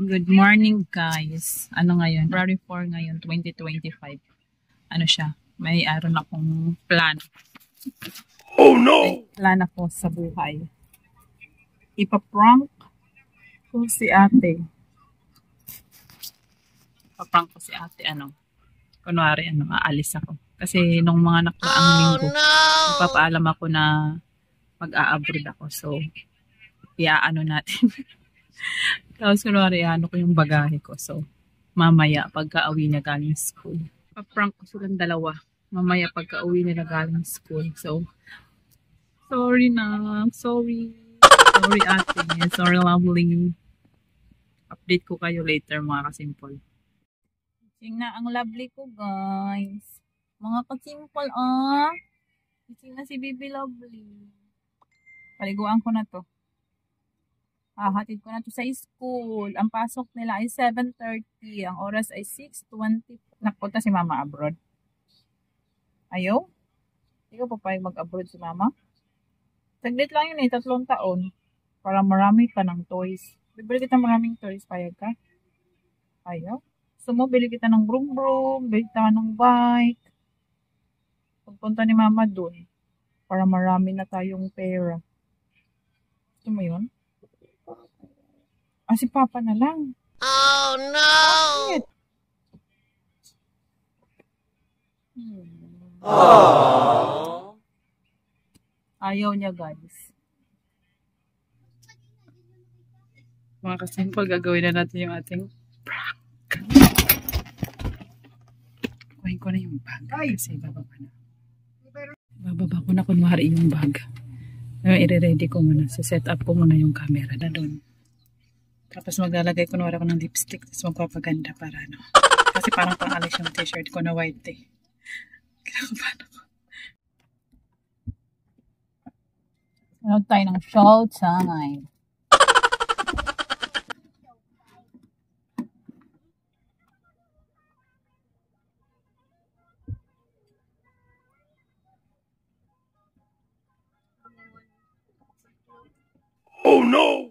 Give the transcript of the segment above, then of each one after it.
Good morning guys. Ano ngayon? February 4 ngayon, 2025. Ano siya? May aron akong plan. Oh no! May plan ako sa buhay. Ipaprank ko si ate. Ipaprank ko si ate. Kunwari, aalis ako. Kasi nung mga nakaraang linggo, nagpapaalam ako na mag-a-abroad ako. So, iaano natin. Tapos kunwari, ko yung bagahe ko. So, mamaya, pagka-uwi na galing school. Pa-prank ko silang dalawa. Mamaya, pagka-uwi nila galing school. So, sorry na. Sorry. Sorry ate. Sorry lovely. Update ko kayo later mga kasimple. Gising na ang lovely ko guys. Mga kasimple Gising na si baby lovely. Paliguan ko na to. Hatid ko na to sa school. Ang pasok nila ay 7:30. Ang oras ay 6:20. Napunta si mama abroad. Ayaw? Hindi ko papayag mag-abroad si mama. Saglit lang yun 3 taon. Para marami ka ng toys. Bibili kita maraming toys. Payag ka? Ayaw? Gusto mo, bili kita ng broom-broom. Bili kita ng bike. Pagpunta ni mama dun. Para marami na tayong pera. Gusto mo yun? Si Papa na lang. Oh no! Bakit? Ayaw niya guys. Mga kasimple, gagawin na natin yung ating prank. Kuhin ko na yung bag. Kasi bababa na. Bababa ko na kunwari yung bag. I-ready ko muna. Set up ko muna yung camera na doon. Tapos maglalagay ko na ako ng lipstick. Tapos magpapaganda para Kasi parang pang-alis yung t-shirt ko na white eh. Kailangan ko. Ano tayo ng showtime. Oh no!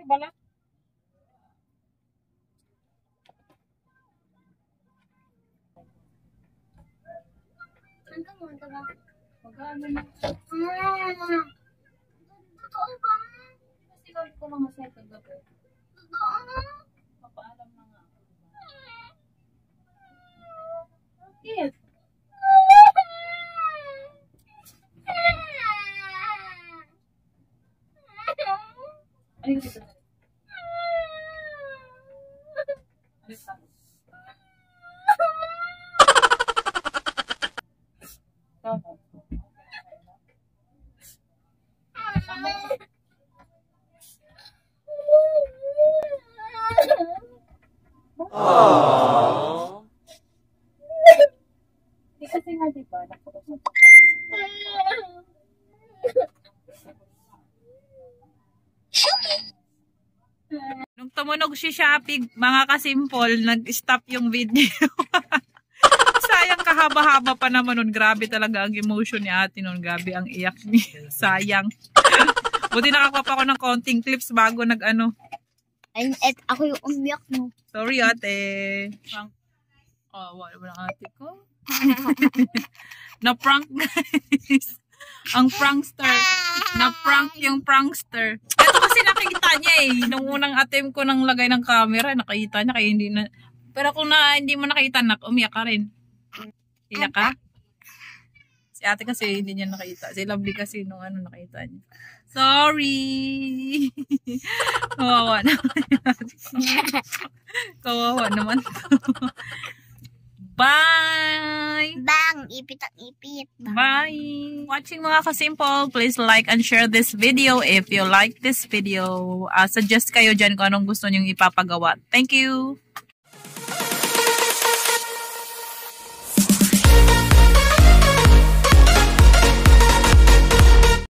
Balat. Magkano na? Totoo ba? Kasi kawit ko mga second gabi. Totoo? Papaalam na nga. Yes. Ano yung ito? Di kasi nga diba, nung tumunog si Shopee, mga kasimple, nag-stop yung video. Sayang, kahaba-haba pa naman nun. Grabe talaga ang emotion ni ate nun. Grabe ang iyak niya. Sayang. Buti nakakuha pa ako ng konting clips bago Ako yung umiyak mo. Sorry ate. Wala ba ng ate ko? Na-prank guys. Ang prankster. Na-prank yung prankster. Ito kasi nakikita niya nung unang attempt ko ng lagay ng camera, nakita niya kaya hindi na. Pero kung hindi mo nakita, umiyak ka rin. Iyak ka? Si ate kasi hindi niya nakita. Si Lovely kasi nung nakita niya. Sorry! Kawawa naman. Kawawa naman. Bye! Bang! Ipit ang ipit. Bye! Watching mga kasimple, please like and share this video if you like this video. Suggest kayo dyan kung anong gusto nyong ipapagawa. Thank you!